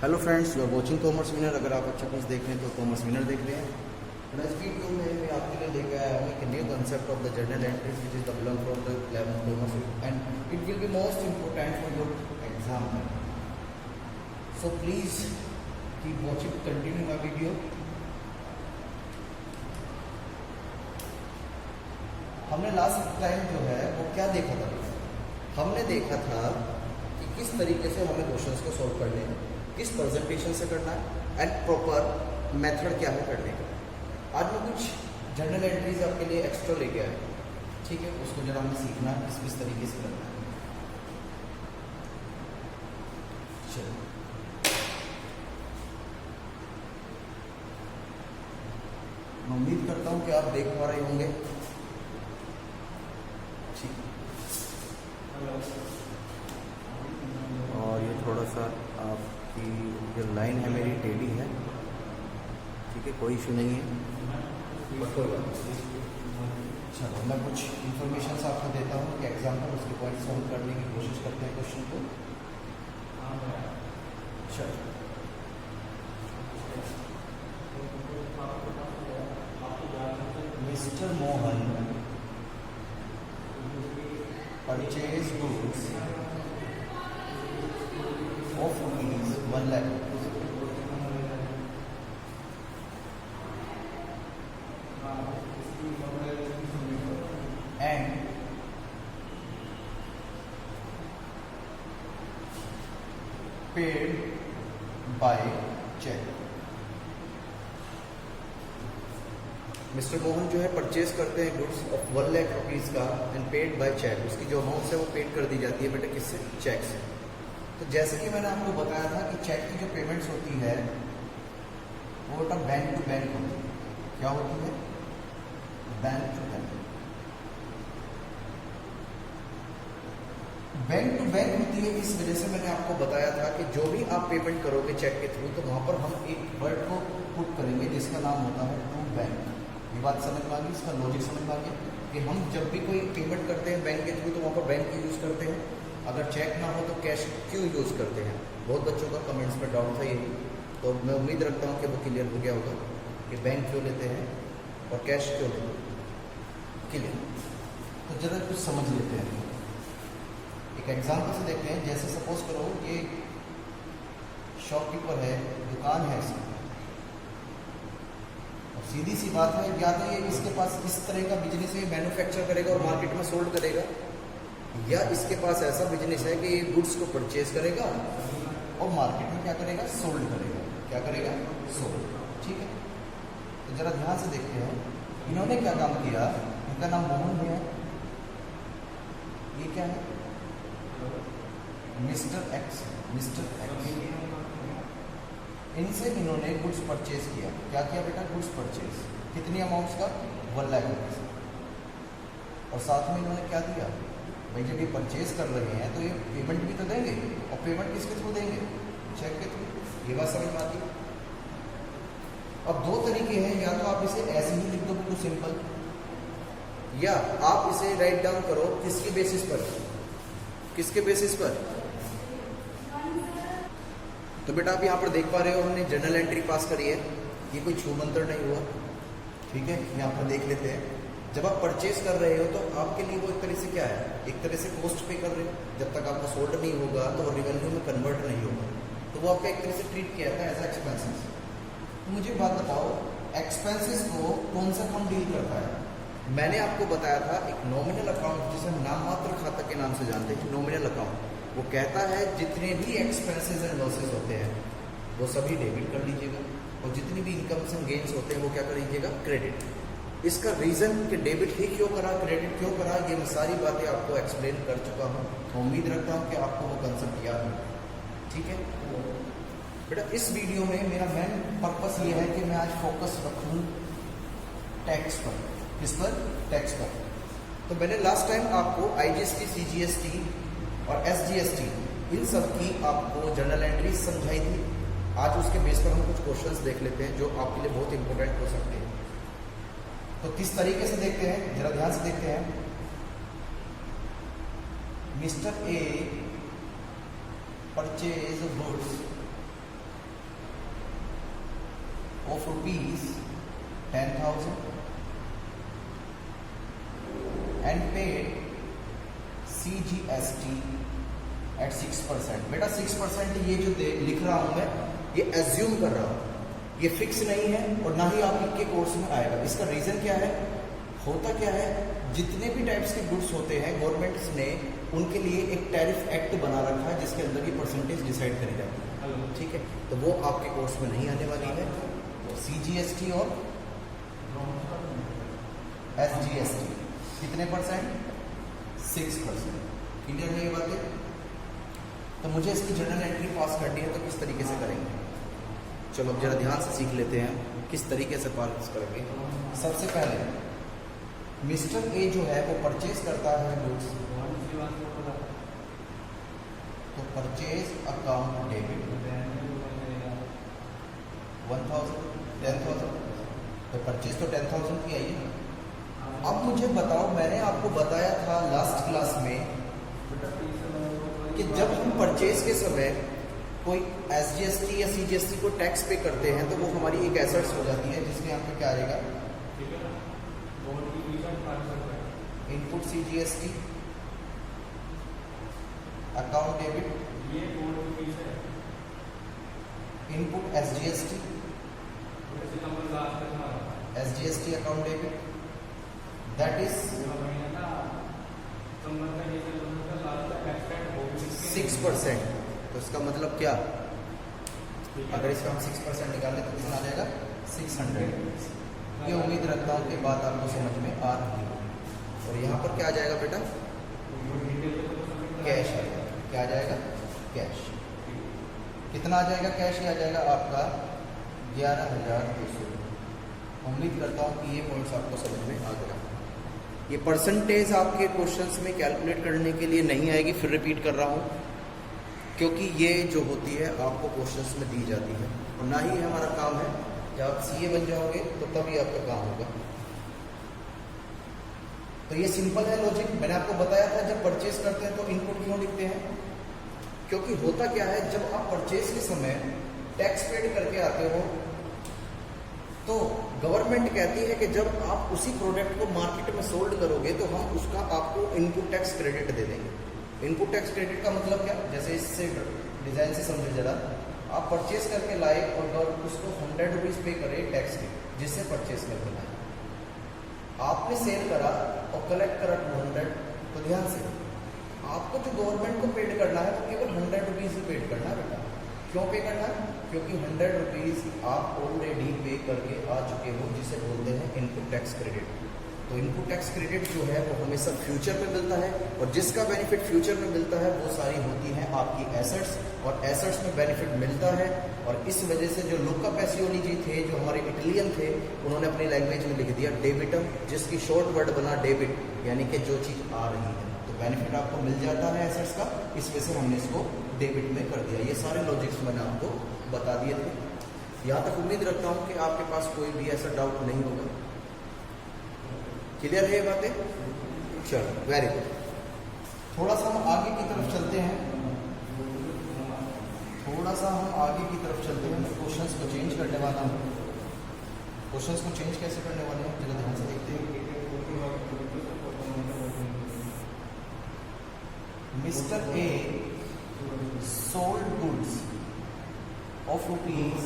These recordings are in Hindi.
Hello friends, you are watching commerce winner. अगर आप अच्छा कुछ देख रहे हैं तो कॉमर्स विनर देख रहे हैं। और इस वीडियो में मैं आपके लिए लेकर आया हूँ एक new concept of the journal entries which is the belong from the 11th commerce and it will be most important for your exam. So please keep watching, continue my video. हमने लास्ट टाइम जो है वो क्या देखा था? हमने देखा था कि किस तरीके से हमें क्वेश्चंस को सॉल्व करने हैं, किस प्रेजेंटेशन से करना है एंड प्रॉपर मेथड क्या है करने का। आज मैं कुछ जर्नल एंट्रीज आपके लिए एक्स्ट्रा लेके आया, ठीक है? उसको जरा हमें सीखना है किस तरीके से करना है। चलो, मैं उम्मीद करता हूँ कि आप देख पा रहे होंगे। ठीक, और ये थोड़ा सा आपकी जो लाइन है मेरी टेढ़ी है, ठीक है, कोई इशू नहीं है। चलो, मैं कुछ इंफॉर्मेशन आपको देता हूँ कि एग्जाम्पल उसके पॉइंट सॉल्व करने की कोशिश करते हैं क्वेश्चन को। चलो, mister Mohan purchase goods of rupees 1 lakh and paid by check। Mister Mohan जो है परचेज करते हैं गुड्स ऑफ 1 लाख रुपीज़ का एंड पेड बाय चेक। उसकी जो अमाउंट है वो पेड कर दी जाती है बेटा किससे? चेक से। तो जैसे कि मैंने आपको बताया था कि चेक की जो पेमेंट्स होती है वो बेटा बैंक टू बैंक होती है। क्या होती है? Bank to bank. Bank to bank होती है इस वजह से मैंने आपको बताया था कि जो भी आप पेमेंट करोगे चेक के थ्रू, तो वहां पर हम एक वर्ड को पुट करेंगे जिसका नाम होता है टू बैंक। ये बात समझ में आ गई? इसका लॉजिक समझ में आ गया कि हम जब भी कोई पेमेंट करते हैं बैंक के थ्रू तो वहां पर बैंक की यूज करते हैं। अगर चेक ना हो तो कैश क्यों यूज़ करते हैं? बहुत बच्चों का कमेंट्स में डाउट था यही, तो मैं उम्मीद रखता हूँ कि वो क्लियर हो गया होगा कि बैंक क्यों लेते हैं और कैश क्यों लेते हैं। क्लियर? तो जरा कुछ समझ लेते हैं। एक एग्जाम्पल से देखते हैं। जैसे सपोज करो ये शॉपकीपर है, दुकान है इसकी, और सीधी सी बात है, या तो ये इसके पास इस तरह का बिजनेस है, मैन्युफैक्चर करेगा और मार्केट में सोल्ड करेगा, या इसके पास ऐसा बिजनेस है कि गुड्स को परचेज करेगा और मार्केट में क्या करेगा? सोल्ड करेगा। क्या करेगा? सोल्ड। ठीक है, तो जरा ध्यान से देखते हैं इन्होंने क्या काम किया। इनका नाम मोहन है, ये क्या है? Mister x. मिस्टर एक्स, इनसे इन्होंने गुड्स परचेज किया। क्या किया बेटा? Goods purchase. कितनी अमाउंट्स का? 1 लाख रुपीज। और साथ में इन्होंने क्या दिया भाई? जब ये परचेज कर रहे हैं तो ये पेमेंट भी तो देंगे, और पेमेंट किसके थ्रू देंगे? चेक के थ्रू। ये बात समझ में आती है? अब दो तरीके हैं, या तो आप इसे ऐसे ही लिख दो बिल्कुल सिंपल, या आप इसे राइट डाउन करो किसके बेसिस पर? किसके बेसिस पर? तो बेटा आप यहाँ पर देख पा रहे हो हमने जर्नल एंट्री पास करी है। ये कोई छू मंत्र नहीं हुआ, ठीक है? यहाँ पर देख लेते हैं। जब आप परचेज कर रहे हो तो आपके लिए वो एक तरह से क्या है? एक तरह से कॉस्ट पे कर रहे हो। जब तक आपका सोल्ड नहीं होगा तो रिवेन्यू में कन्वर्ट नहीं होगा, तो वो आपका एक तरह से ट्रीट किया था एज एक्सपेंसेस। तो मुझे बात बताओ, एक्सपेंसेस को कौन सा अकाउंट डील करता है? मैंने आपको बताया था एक नॉमिनल अकाउंट, जिसे हम नाम मात्र खाता के नाम से जानते हैं, नॉमिनल अकाउंट। वो कहता है जितने भी एक्सपेंसेस एंड लॉसेज होते हैं वो सभी डेबिट कर लीजिएगा, और जितनी भी इनकम्स एंड गेन्स होते हैं वो क्या कर लीजिएगा? क्रेडिट। इसका रीज़न कि डेबिट ही क्यों करा, क्रेडिट क्यों करा, ये मैं सारी बातें आपको एक्सप्लेन कर चुका हूँ। तो उम्मीद रखता हूँ कि आपको वो कंसेप्ट याद है। ठीक है बेटा, इस वीडियो में मेरा मेन पर्पस ये है कि मैं आज फोकस रखूँ टैक्स पर। किस पर? टैक्स पर। तो मैंने लास्ट टाइम आपको IGST, CGST और SGST इन सब की आपको जर्नल एंट्रीज समझाई थी। आज उसके बेस पर हम कुछ क्वेश्चंस देख लेते हैं जो आपके लिए बहुत इंपॉर्टेंट हो सकते हैं। तो किस तरीके से देखते हैं, जरा ध्यान से देखते हैं। Mister A purchase goods of rupees 10,000 and paid CGST at 6%। बेटा 6% ये जो लिख रहा हूं मैं, ये एज्यूम कर रहा हूं, ये फिक्स नहीं है और ना ही आपके कोर्स में आएगा। इसका रीजन क्या है, होता क्या है, जितने भी टाइप्स के गुड्स होते हैं गवर्नमेंट ने उनके लिए एक टैरिफ एक्ट बना रखा है जिसके अंदर ये परसेंटेज डिसाइड करी जाती है। ठीक है, तो वो आपके कोर्स में नहीं आने वाली है। तो CGST और SGST कितने परसेंट, 6%। क्लियर है ये बातें। तो मुझे इसकी जर्नल एंट्री पास करनी है, तो किस तरीके से करेंगे, चलो अब जरा ध्यान से सीख लेते हैं किस तरीके से पास करेंगे। सबसे पहले मिस्टर ए जो है वो परचेज करता है गुड्स, तो परचेज अकाउंट डेबिट 10,000, तो परचेज तो 10,000 की आई है। अब मुझे बताओ, मैंने आपको बताया था लास्ट क्लास में कि जब हम परचेज के समय कोई SGST या CGST को टैक्स पे करते हैं तो वो हमारी एक एसेट्स हो जाती है, जिसमें यहाँ पे क्या आएगा, input CGST account debit, input SGST account debit, that is 6%। तो इसका मतलब क्या, अगर इसका हम 6% निकालें तो कितना आ जाएगा, 600। ये उम्मीद रखता हूँ कि बात आपको समझ में आ रही है। और यहाँ पर क्या आ जाएगा बेटा, कैश आ जाएगा। क्या आ जाएगा, कैश। कितना आ जाएगा कैश, ये आ जाएगा आपका 11,200। उम्मीद करता हूँ कि ये पॉइंट्स आपको समझ में आ गया। ये परसेंटेज आपके क्वेश्चंस में कैलकुलेट करने के लिए नहीं आएगी, फिर रिपीट कर रहा हूँ, क्योंकि ये जो होती है आपको क्वेश्चंस में दी जाती है और ना ही हमारा काम है। जब आप CA बन जाओगे तो तभी आपका काम होगा। तो ये सिंपल है लॉजिक। मैंने आपको बताया था जब परचेज करते हैं तो इनपुट क्यों लिखते हैं, क्योंकि होता क्या है, जब आप परचेज के समय टैक्स पेड करके आते हो तो गवर्नमेंट कहती है कि जब आप उसी प्रोडक्ट को मार्केट में सोल्ड करोगे तो हम उसका आपको इनपुट टैक्स क्रेडिट दे देंगे। इनपुट टैक्स क्रेडिट का मतलब क्या, जैसे इससे डिजाइन से समझो जरा, आप परचेज करके लाए और उसको 100 रुपीज पे करे टैक्स के, जिससे परचेज करके लाए, आपने सेल करा और कलेक्ट करा 200, तो ध्यान से आपको जो गवर्नमेंट को पेड करना है तो केवल 100 रुपीज ही पेड करना है बेटा। क्यों पे करना है, क्योंकि 100 रुपीज आप ऑलरेडी पे करके आ चुके हो, जिसे बोलते हैं इनपुट टैक्स क्रेडिट। तो इनपुट टैक्स क्रेडिट जो है वो हमेशा फ्यूचर में मिलता है और जिसका बेनिफिट फ्यूचर में मिलता है वो सारी होती हैं आपकी एसेट्स, और एसेट्स में बेनिफिट मिलता है। और इस वजह से जो लुका पैसियोली जी थे, जो हमारे इटालियन थे, उन्होंने अपनी लैंग्वेज में लिख दिया डेबिटम, जिसकी शॉर्ट वर्ड बना डेबिट, यानी कि जो चीज़ आ रही है। तो बेनिफिट आपको मिल जाता है एसेट्स का, इस वजह से हमने इसको डेबिट में कर दिया। ये सारे लॉजिक्स मैंने आपको बता दिए थे। यहाँ तक उम्मीद रखता हूँ कि आपके पास कोई भी ऐसा डाउट नहीं होगा। क्लियर है ये बातें, चलो वेरी गुड। थोड़ा सा हम आगे की तरफ चलते हैं, मैं क्वेश्चंस को चेंज करने वाला हूँ। क्वेश्चंस को चेंज कैसे करने वाले हैं जरा ध्यान से देखते हैं। Mister A sold goods of rupees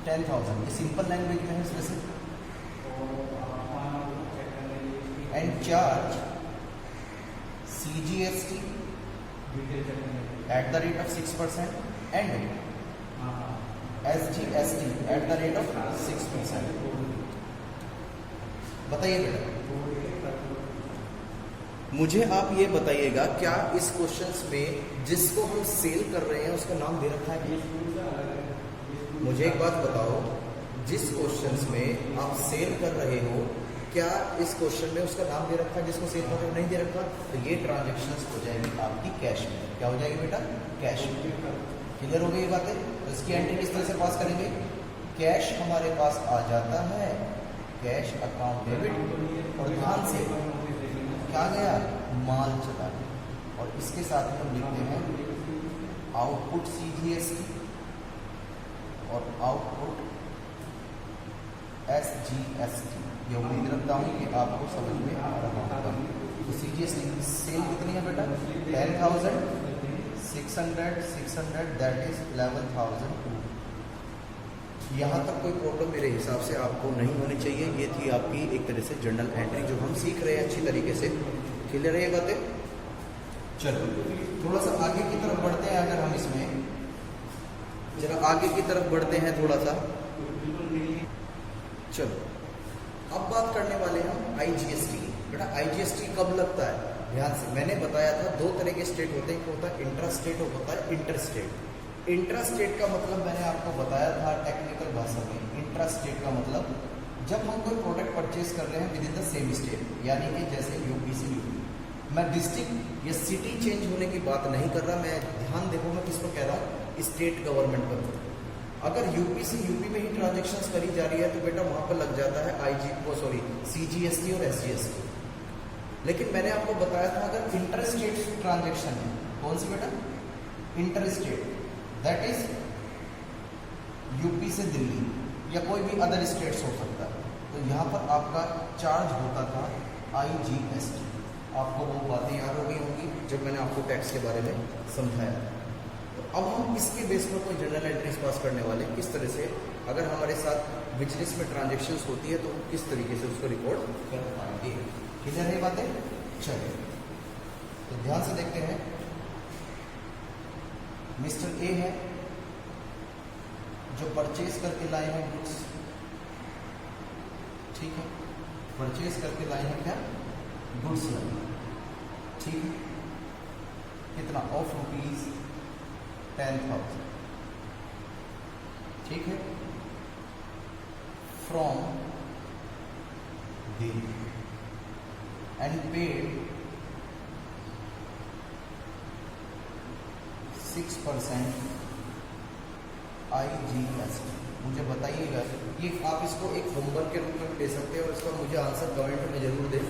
10,000, ये सिंपल लैंग्वेज में है इसमें से, and charge CGST at the rate of 6% and SGST at the rate of 6%। बताइए बेटा, मुझे आप ये बताइएगा, क्या इस क्वेश्चंस में जिसको हम सेल कर रहे हैं उसका नाम दे रखा है? मुझे एक बात बताओ, जिस क्वेश्चंस में आप सेल कर रहे हो, क्या इस क्वेश्चन में उसका नाम दे रखा है? जिसको सेल कर रहे हो नहीं दे रखा, तो ये ट्रांजेक्शन्स हो जाएगी आपकी कैश में। क्या हो जाएगी बेटा? कैश में। क्लियर हो गई ये बातें? तो इसकी एंट्री किस तरह से पास करेंगे? कैश हमारे पास आ जाता है, कैश अकाउंट डेबिट, और ध्यान से क्या गया? माल चला गया। और इसके साथ हम लिखते हैं आउटपुट CGST और आउटपुट SGST, ये उम्मीद रखता हूँ कि आपको समझ में आ रहा होगा। तो CGST सेल कितनी है बेटा? 10,600 दैट इज 11,002। यहाँ तक कोई प्रॉब्लम मेरे हिसाब से आपको नहीं होनी चाहिए। ये थी आपकी एक तरह से जर्नल एंट्री जो हम सीख रहे हैं अच्छी तरीके से। क्लियर है ये बातें? चलो थोड़ा सा आगे की तरफ बढ़ते हैं। अगर हम इसमें जरा आगे की तरफ बढ़ते हैं थोड़ा सा, चलो अब बात करने वाले हैं हम IGST। बेटा IGST कब लगता है? ध्यान से, मैंने बताया था दो तरह के स्टेट होते हैं, एक होता है इंट्रा स्टेट और होता है इंटर स्टेट। इंट्रा स्टेट का मतलब मैंने आपको बताया था टेक्निकल भाषा में। इंट्रा स्टेट का मतलब जब हम कोई प्रोडक्ट परचेज कर रहे हैं with in the same state, यानी कि जैसे यूपी से यूपी। मैं डिस्ट्रिक्ट या सिटी चेंज होने की बात नहीं कर रहा, मैं ध्यान देखो मैं किस पर कह रहा हूँ, स्टेट गवर्नमेंट पर। अगर यूपी से यूपी में ही ट्रांजेक्शन्स करी जा रही है तो बेटा वहाँ पर लग जाता है CGST और SGST। लेकिन मैंने आपको बताया था अगर इंटर स्टेट ट्रांजेक्शन है, कौन सी बेटा? Inter state, that is UP से दिल्ली या कोई भी अदर स्टेट्स हो सकता है, तो यहाँ पर आपका चार्ज होता था IGST। आपको वो बातें याद हो गई होंगी जब मैंने आपको टैक्स के बारे में समझाया। तो अब हम इसके बेस पर कोई जर्नल एंट्रीज पास करने वाले किस तरह से, अगर हमारे साथ बिजनेस में ट्रांजेक्शन्स होती है तो किस तरीके से उसको रिकॉर्ड कर पाएंगे। क्लियर है बातें? चलिए तो ध्यान से देखते हैं। मिस्टर ए है जो परचेज करके लाए हैं गुड्स, ठीक है, परचेज करके लाए हैं क्या? गुड्स लाए, ठीक है। कितना? ऑफ ₹10,000, ठीक है। From Delhi and paid 6% IGST। मुझे बताइएगा, ये आप इसको एक होमवर्क के रूप में ले सकते हैं और इसका मुझे आंसर कमेंट में जरूर दें।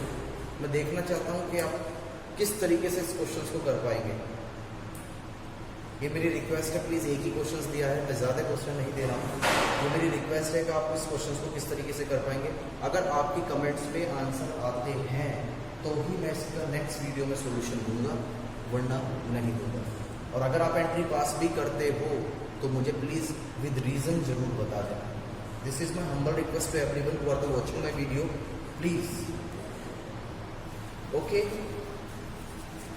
मैं देखना चाहता हूँ कि आप किस तरीके से इस क्वेश्चन को कर पाएंगे। ये मेरी रिक्वेस्ट है, प्लीज़ एक ही क्वेश्चन दिया है, मैं ज़्यादा क्वेश्चन नहीं दे रहा हूँ। ये मेरी रिक्वेस्ट है कि आप इस क्वेश्चन को किस तरीके से कर पाएंगे। अगर आपकी कमेंट्स पे आंसर आते हैं तो ही मैं इसका नेक्स्ट वीडियो में सोल्यूशन दूंगा, वरना नहीं दूंगा। और अगर आप एंट्री पास भी करते हो तो मुझे प्लीज़ विद रीज़न जरूर बता दें। This is my humble request to everyone who are watching my video, please. Okay,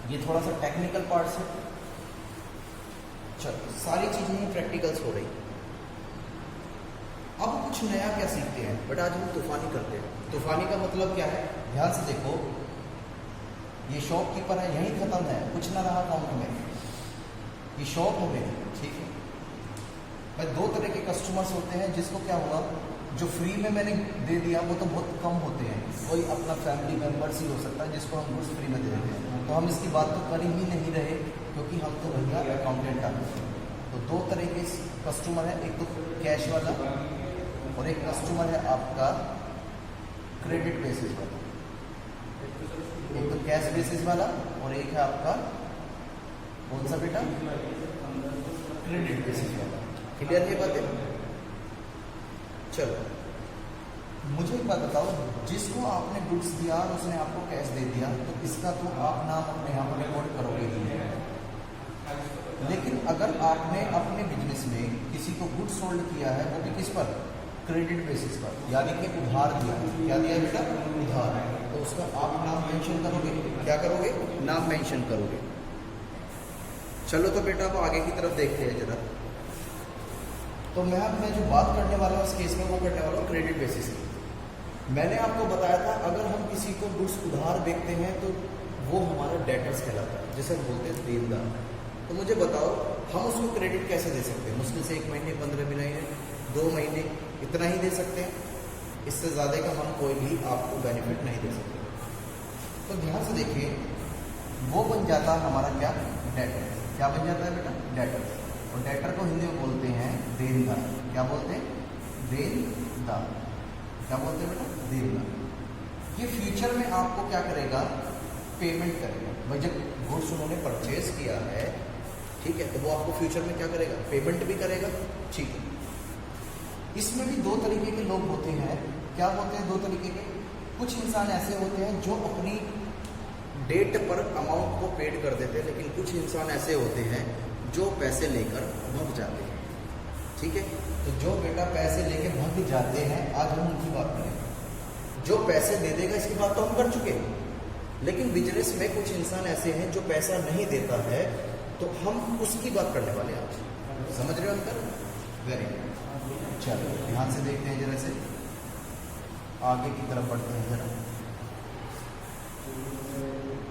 ये थोड़ा सा टेक्निकल पार्ट्स है। चलो सारी चीज़ें ही प्रैक्टिकल्स हो रही। अब कुछ नया क्या सीखते हैं? बट आज हम तूफानी करते हैं। तूफानी का मतलब क्या है? ध्यान से देखो, ये शॉपकीपर है, यहीं खत्म है, कुछ ना रहा अकाउंट में। ये शॉप है मेरी, ठीक है। भाई दो तरह के कस्टमर्स होते हैं, जिसको क्या हुआ, जो फ्री में मैंने दे दिया वो तो बहुत कम होते हैं। कोई अपना फैमिली मेम्बर्स ही हो सकता है जिसको हम गुड्स फ्री में दे देते हैं, तो हम इसकी बात तो कर ही नहीं रहे क्योंकि हम तो भैया अकाउंटेंट आते हैं। तो दो तरह के कस्टमर है, एक तो कैश वाला और एक कस्टमर है आपका क्रेडिट बेसिस वाला। एक तो कैश बेसिस वाला और एक है आपका कौन सा बेटा? क्रेडिट बेसिस वाला। क्लियर है बातें? चलो मुझे एक बात बताओ, जिसको आपने गुड्स दिया और उसने आपको कैश दे दिया तो इसका तो आप नाम अपने यहाँ पर रिकॉर्ड करोगे ही। लेकिन अगर आपने अपने बिजनेस में किसी को गुड्स सोल्ड किया है वो भी किस पर? क्रेडिट बेसिस पर, यानी कि उधार दिया। क्या दिया बेटा? उधार। तो उसका आप नाम मेंशन करोगे। क्या करोगे? नाम मेंशन करोगे। चलो तो बेटा अब आगे की तरफ देखते हैं जरा। तो मैं जो बात करने वाला हूँ इस केस में वो करने वाला हूँ क्रेडिट बेसिस की। मैंने आपको बताया था अगर हम किसी को गुड्स उधार बेचते हैं तो वो हमारा डेटर्स कहलाता है, जिसे हम बोलते हैं देनदार। तो मुझे बताओ हम उसको क्रेडिट कैसे दे सकते हैं? मुश्किल से 1 महीने, 15 महीने, 2 महीने, इतना ही दे सकते हैं। इससे ज़्यादा का हम कोई भी आपको बेनिफिट नहीं दे सकते। तो ध्यान से देखिए, वो बन जाता है हमारा क्या? डेटर। क्या बन जाता है बेटा? डेटर। और डेटर को हिंदी में बोलते हैं देनदार। क्या बोलते हैं? देनदार। क्या बोलते हैं बेटा? देनदार। ये फ्यूचर में आपको क्या करेगा? पेमेंट करेगा। भाई जब गुड्स उन्होंने परचेज किया है, ठीक है, तो वो आपको फ्यूचर में क्या करेगा? पेमेंट भी करेगा, ठीक है। इसमें भी दो तरीके के लोग होते हैं। क्या होते हैं दो तरीके के? कुछ इंसान ऐसे होते हैं जो अपनी डेट पर अमाउंट को पेड कर देते हैं, लेकिन कुछ इंसान ऐसे होते हैं जो पैसे लेकर भाग जाते हैं। ठीक है, तो जो बेटा पैसे लेकर भाग जाते हैं, आज हम उनकी बात करें। जो पैसे दे देगा इसकी बात तो हम कर चुके हैं, लेकिन बिजनेस में कुछ इंसान ऐसे हैं जो पैसा नहीं देता है, तो हम उसकी बात करने वाले हैं आज। समझ रहे हो अंतर? Very good. चलो ध्यान से देखते हैं, जरा से आगे की तरफ बढ़ते हैं जरा।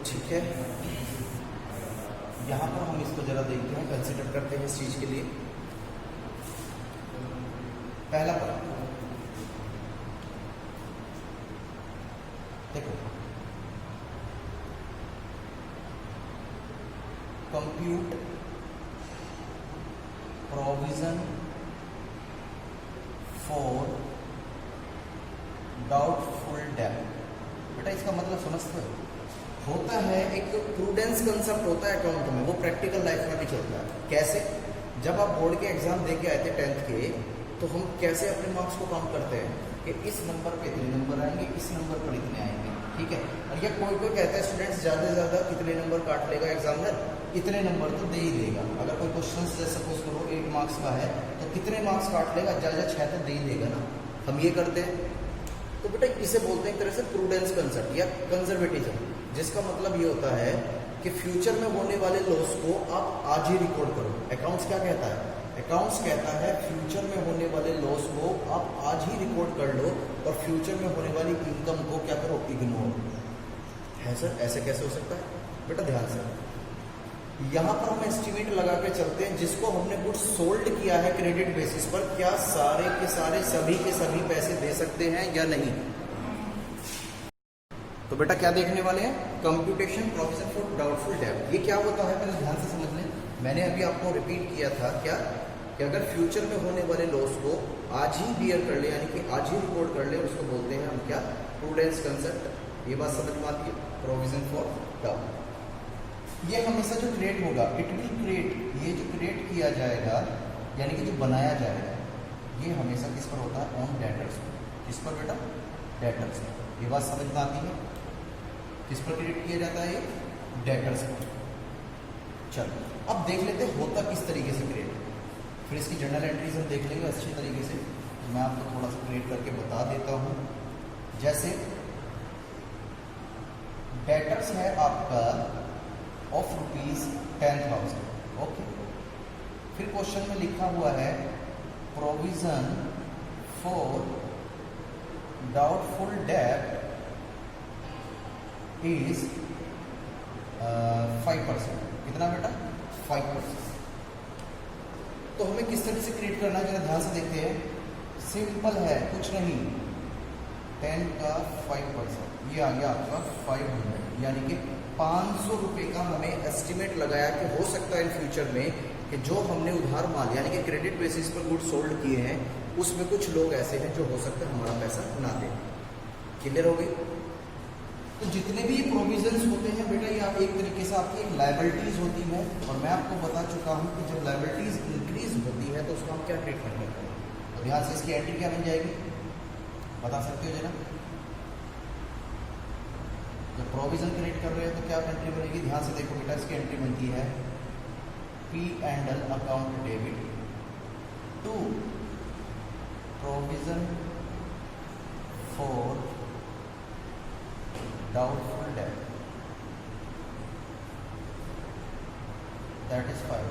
ठीक है, यहाँ पर हम इसको जरा देखते हैं, कंसिडर करते हैं इस चीज के लिए। पहला पॉइंट देखो, कंप्यूट प्रोविजन फॉर डाउटफुल डेब्ट। बेटा इसका मतलब समझते हो? होता है एक प्रूडेंस कंसेप्ट होता है अकाउंट में, वो प्रैक्टिकल लाइफ में भी चलता है। कैसे? जब आप बोर्ड के एग्जाम दे के आए थे 10th के, तो हम कैसे अपने मार्क्स को काउंट करते हैं कि इस नंबर पे इतने नंबर आएंगे, इस नंबर पर इतने आएंगे। ठीक है, और ये कोई कोई कहता है स्टूडेंट्स ज़्यादा से ज़्यादा कितने नंबर काट लेगा एग्जामिनर, इतने नंबर तो दे ही देगा। अगर कोई क्वेश्चन जैसे सपोज करो 8 मार्क्स का है, तो कितने मार्क्स काट लेगा, ज़्यादा 6 तो दे ही देगा ना। हम ये करते हैं। तो बेटा इसे बोलते हैं एक तरह से प्रूडेंस कंसेप्ट या कंजर्वेटिज्म, जिसका मतलब ये होता है कि फ्यूचर में होने वाले लॉस को आप आज ही रिकॉर्ड करो। अकाउंट्स क्या कहता है? अकाउंट्स कहता है फ्यूचर में होने वाले लॉस को आप आज ही रिकॉर्ड कर लो, और फ्यूचर में होने वाली इनकम को क्या करो, इग्नोर। है सर, ऐसे कैसे हो सकता है? बेटा ध्यान से, यहाँ पर हम एस्टिमेट लगा के चलते हैं, जिसको हमने गुड्स सोल्ड किया है क्रेडिट बेसिस पर, क्या सारे के सारे सभी के सभी पैसे दे सकते हैं या नहीं? तो बेटा क्या देखने वाले हैं? कंप्यूटेशन प्रोविजन फॉर डाउटफुल डेब्ट। ये क्या होता है पहले ध्यान से समझ लें। मैंने अभी आपको रिपीट किया था क्या, कि अगर फ्यूचर में होने वाले लॉस को आज ही बियर कर ले, यानी कि आज ही रिकॉर्ड कर ले, उसको बोलते हैं हम क्या, प्रूडेंस कंसेप्ट। ये बात समझ में आती है? प्रोविजन फॉर डाउट, ये हमेशा जो क्रिएट होगा, इट विल क्रिएट, ये जो क्रिएट किया जाएगा यानी कि जो बनाया जाएगा, ये हमेशा किस पर होता है? ऑन डेटर्स पर। किस पर बेटा? डेटर्स पर। ये बात समझ में आती है? किस पर क्रिएट किया जाता है? ये डेटर्स पर। चलो अब देख लेते हैं होता किस तरीके से क्रिएट, फिर इसकी जर्नल एंट्रीज हम देख लेंगे अच्छी तरीके से। मैं आपको थोड़ा सा क्रिएट करके बता देता हूँ। जैसे डेटर्स है आपका ऑफ ₹10,000, ओके। फिर क्वेश्चन में लिखा हुआ है प्रोविजन फॉर डाउटफुल डेब्ट इज 5%। कितना बेटा? 5%। तो हमें किस तरह से क्रिएट करना है जरा ध्यान से देखते हैं। सिंपल है, कुछ नहीं, 10 का 5%, ये आ गया आपका 500, यानी कि 500 रुपये का हमें एस्टिमेट लगाया कि हो सकता है इन फ्यूचर में कि जो हमने उधार माल यानी कि क्रेडिट बेसिस पर गुड्स सोल्ड किए हैं, उसमें कुछ लोग ऐसे हैं जो हो सकता है हमारा पैसा ना दें। क्लियर हो गई? तो जितने भी प्रोविजंस होते हैं बेटा, ये आप एक तरीके से आपकी एक लायबिलिटीज होती है, और मैं आपको बता चुका हूँ कि जब लायबिलिटीज इंक्रीज होती है तो उसको हम क्या ट्रीटमेंट करते हैं। और यहाँ से इसकी एंट्री क्या बन जाएगी, बता सकते हो जरा? जब प्रोविजन क्रिएट कर रहे हैं तो क्या एंट्री बनेगी? ध्यान से देखो बेटा, इसकी एंट्री बनती है P&L account debit to provision for doubtful डेब्ट, दैट इज 5।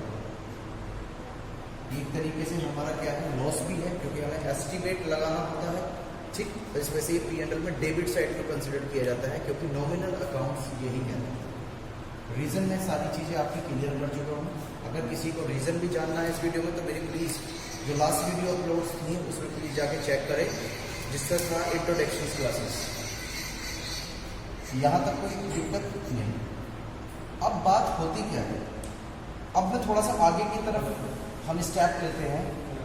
एक तरीके से हमारा क्या है, लॉस भी है, क्योंकि हमें एस्टिमेट लगाना होता है। ठीक, इसमें से P&L में डेबिट साइड को कंसिडर किया जाता है, क्योंकि नॉमिनल अकाउंट्स यही है। रीजन में सारी चीज़ें आपकी क्लियर कर चुका हूँ। अगर किसी को रीजन भी जानना है इस वीडियो में, तो मेरी प्लीज़ जो लास्ट वीडियो अपलोड थी उसमें प्लीज़ जाके चेक करें, जिसका था इंट्रोडक्शन क्लासेस। यहाँ तक कोई दिक्कत नहीं। अब बात होती क्या है, अब मैं थोड़ा सा आगे की तरफ हम स्टेप लेते हैं।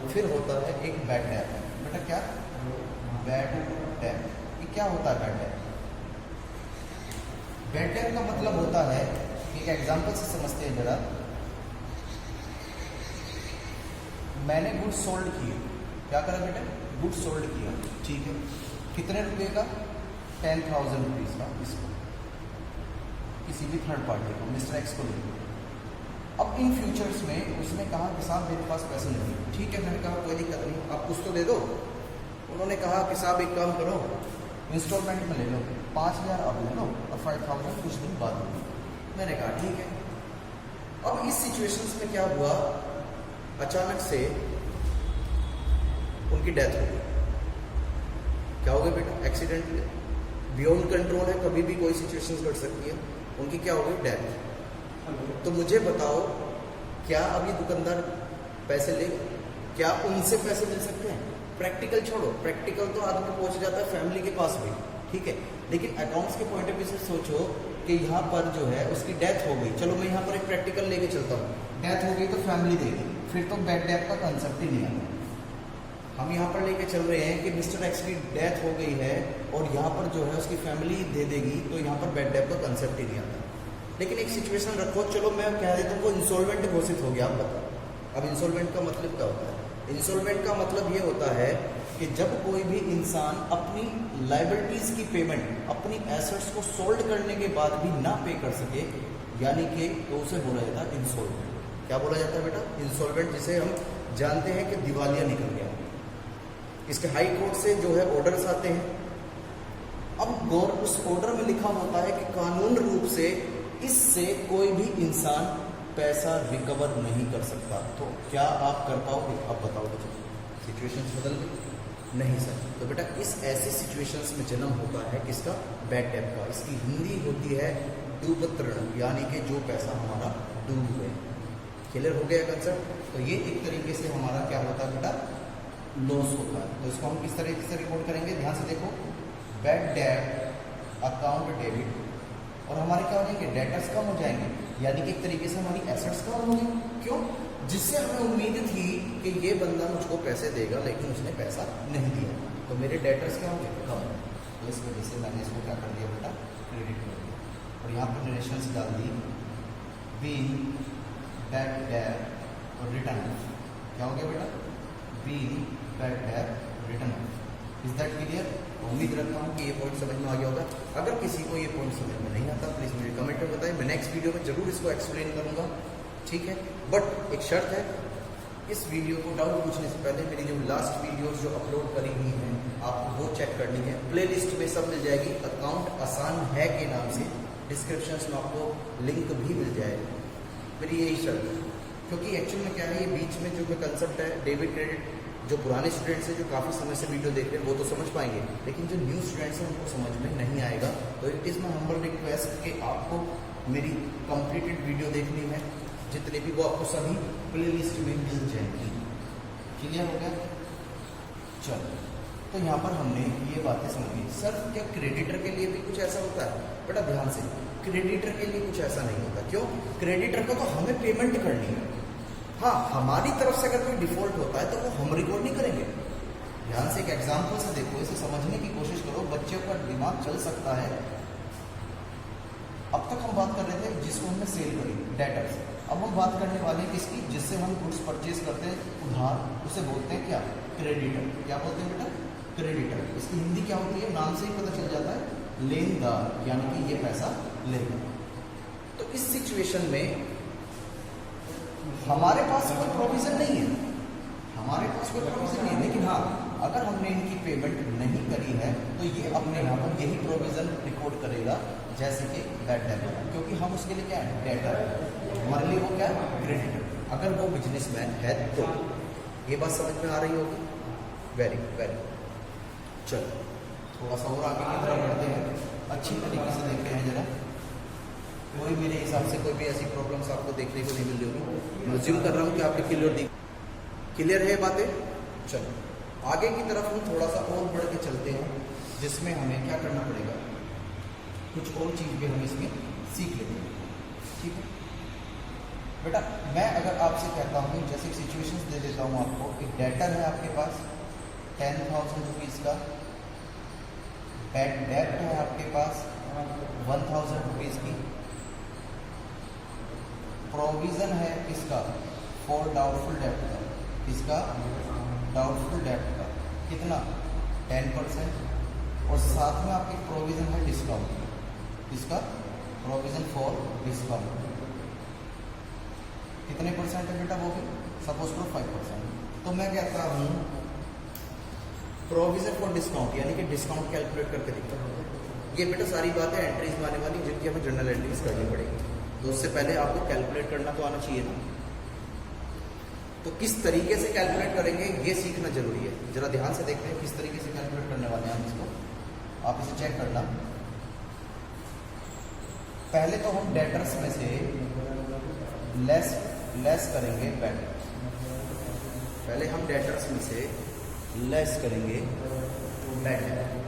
फिर होता है एक बैड डेट। बेटा क्या? Bad debt. ये क्या होता है बैड डेट? बैड डेट का मतलब होता है, एक एग्जांपल से समझते हैं जरा। मैंने गुड्स सोल्ड किए, क्या करा बेटा, गुड्स सोल्ड किया, ठीक है, कितने रुपए का, 10,000 रुपीज़ का, इसको किसी भी थर्ड पार्टी को, मिस्टर एक्स को दे। अब इन फ्यूचर्स में उसने कहा कि साहब मेरे पास पैसे नहीं है, ठीक है, मैंने कहा कोई दिक्कत नहीं, आप कुछ तो दे दो। उन्होंने कहा कि साहब एक काम करो, इंस्टॉलमेंट में ले लो, 5,000 अब ले लो और 5,000 कुछ दिन बाद ले लो। मैंने कहा ठीक है। अब इस सिचुएशंस में क्या हुआ, अचानक से उनकी डेथ हो गई। क्या हो गया बेटा, एक्सीडेंटली, बियॉन्ड कंट्रोल है, कभी भी कोई सिचुएशंस घट सकती है। उनकी क्या हो गई, डेथ। तो मुझे बताओ, क्या अब ये दुकानदार पैसे ले, क्या उनसे पैसे मिल सकते हैं? प्रैक्टिकल छोड़ो, प्रैक्टिकल तो आदमी पहुंच जाता है फैमिली के पास भी, ठीक है, लेकिन अकाउंट्स के पॉइंट ऑफ व्यू से सोचो कि यहाँ पर जो है उसकी डेथ हो गई, चलो मैं यहाँ पर एक प्रैक्टिकल लेके चलता हूँ, डेथ हो गई तो फैमिली देगी, फिर तो बैड डेट का कंसेप्ट ही नहीं आता। हम यहाँ पर लेके चल रहे हैं कि मिस्टर एक्स की डेथ हो गई है और यहाँ पर जो है उसकी फैमिली दे देगी, तो यहाँ पर बैड डेट का कंसेप्ट ही नहीं आता। लेकिन एक सिचुएशन रखो, चलो मैं कह देता हूँ वो इंसॉल्वेंट घोषित हो गया, आप बताओ। अब इंसॉल्वेंट का मतलब क्या होता है? इंसॉल्वेंट का मतलब ये होता है कि जब कोई भी इंसान अपनी लाइबिलिटीज की पेमेंट, अपनी एसेट्स को सोल्ड करने के बाद भी ना पे कर सके, यानी कि तो उसे बोला जाता है इंसॉल्वेंट। क्या बोला जाता है बेटा? इंसॉल्वेंट, जिसे हम जानते हैं कि दिवालिया निकल गया। इसके हाई कोर्ट से जो है ऑर्डर्स आते हैं। अब उस ऑर्डर में लिखा होता है कि कानून रूप से इससे कोई भी इंसान पैसा रिकवर नहीं कर सकता। तो क्या आप कर पाओगे? आप बताओ मुझे। सिचुएशंस बदल गई? नहीं सर। तो बेटा इस ऐसी सिचुएशंस में जन्म होता है किसका? बैड डेट का। इसकी हिंदी होती है डूबत्रण, यानी कि जो पैसा हमारा डूब गए। क्लियर हो गया कंसेप्ट? तो ये एक तरीके से हमारा क्या होता है बेटा? लॉस होता है। तो इसको हम किस तरीके से रिपोर्ट करेंगे? ध्यान से देखो, बैड डेट अकाउंट डेबिट, और हमारे क्या हो जाएंगे? डेटर्स कम हो जाएंगे, यानी कि एक तरीके से हमारी एसेट्स कम होंगी। क्यों? जिससे हमें उम्मीद थी कि ये बंदा मुझको पैसे देगा, लेकिन उसने पैसा नहीं दिया, तो मेरे डेटर्स क्या होंगे? कम। तो इस वजह से मैंने इसको क्या कर दिया बेटा? क्रेडिट कर दिया। और यहाँ पर नरेशंस डाल दी, बीइंग बैड डेट और रिटर्न। क्या हो गया बेटा? Being bad debt return. Is that clear? उम्मीद रखता हूँ कि ये पॉइंट समझ में आ गया होगा। अगर किसी को ये पॉइंट समझ में नहीं आता, प्लीज़ मुझे कमेंट में बताएं। मैं नेक्स्ट वीडियो में जरूर इसको एक्सप्लेन करूँगा, ठीक है। बट एक शर्त है, इस वीडियो को डाउट पूछने से पहले मेरी जो लास्ट वीडियोस जो अपलोड करी हुई हैं आपको वो चेक करनी है। प्लेलिस्ट में सब मिल जाएगी, अकाउंट आसान है के नाम से। डिस्क्रिप्शन में आपको लिंक भी मिल जाएगा। मेरी यही शर्त है, क्योंकि एक्चुअल में क्या है, ये बीच में जो कंसेप्ट है डेबिट क्रेडिट, जो पुराने स्टूडेंट्स हैं जो काफ़ी समय से वीडियो देख रहे हैं वो तो समझ पाएंगे, लेकिन जो न्यू स्टूडेंट्स हैं उनको समझ में नहीं आएगा। तो it is my humble request कि आपको मेरी कंप्लीटेड वीडियो देखनी है, जितने भी, वो आपको सभी प्लेलिस्ट में मिल जाएंगी। क्लियर हो गया? चलो, तो यहाँ पर हमने ये बातें समझी। सर क्या क्रेडिटर के लिए भी कुछ ऐसा होता है? बेटा ध्यान से, क्रेडिटर के लिए कुछ ऐसा नहीं होता। क्यों? क्रेडिटर को तो हमें पेमेंट करनी है। हाँ, हमारी तरफ से अगर कोई डिफॉल्ट होता है तो वो हम रिकॉर्ड नहीं करेंगे। ध्यान से एक एग्जांपल से देखो, इसे समझने की कोशिश करो, बच्चे का दिमाग चल सकता है। अब तक हम बात कर रहे थे जिसको हमने सेल करी, डेटर्स। अब हम बात करने वाले हैं किसकी? जिससे हम गुड्स परचेज करते हैं उधार, उसे बोलते हैं क्या? क्रेडिटर। क्या बोलते हैं बेटा? क्रेडिटर। इसकी हिंदी क्या होती है? नाम से ही पता चल जाता है, लेनदार, यानी कि ये पैसा लेगा। तो इस सिचुएशन में हमारे पास कोई प्रोविजन नहीं है, हमारे पास कोई प्रोविजन नहीं है, लेकिन हाँ, अगर हमने इनकी पेमेंट नहीं करी है तो ये अपने यहाँ पर यही प्रोविजन रिकॉर्ड करेगा, जैसे कि बैड डेट, क्योंकि हम उसके लिए क्या है? डेटर। हमारे लिए वो क्या है? क्रेडिटर। अगर वो बिजनेसमैन है तो। ये बात समझ में आ रही होगी? Very very. चलो थोड़ा सा और आगे की तरफ बढ़ते हैं, अच्छी तरीके से देखते हैं जरा। कोई मेरे हिसाब से कोई भी ऐसी प्रॉब्लम्स आपको देखने को नहीं मिल रही होगी। मैं अज्यूम कर रहा हूँ कि आपके क्लियर है बातें। चलो आगे की तरफ हम थोड़ा सा और बढ़ के चलते हैं, जिसमें हमें क्या करना पड़ेगा, कुछ और चीज़ भी हम इसमें सीख लेते हैं, ठीक है बेटा। मैं अगर आपसे कहता हूँ, जैसे सिचुएशंस दे देता हूँ आपको, एक डेटर है आपके पास 10,000 रुपीज़ का, बैड डेट है आपके पास 1,000 रुपीज़ की, प्रोविज़न है किसका? फॉर डाउटफुल डेट का। किसका? डाउटफुल डेट का कितना 10%, और साथ में आपकी प्रोविजन है डिस्काउंट, इसका प्रोविजन फॉर डिस्काउंट कितने परसेंट है बेटा, वो भी सपोज करो 5%। तो मैं कहता हूँ प्रोविजन फॉर डिस्काउंट यानी कि डिस्काउंट कैलकुलेट करके दिखता हूँ। ये बेटा सारी बातें एंट्रीज में आने वाली जिनकी हमें जर्नल एंट्रीज करनी पड़ेगी, तो उससे पहले आपको कैलकुलेट करना तो आना चाहिए ना। तो किस तरीके से कैलकुलेट करेंगे ये सीखना जरूरी है। जरा ध्यान से देखते हैं किस तरीके से कैलकुलेट करने वाले हैं हम इसको, आप इसे चेक करना। पहले तो हम डेटर्स में से लेस करेंगे बेटर, पहले हम डेटर्स में से लेस करेंगे बेटर।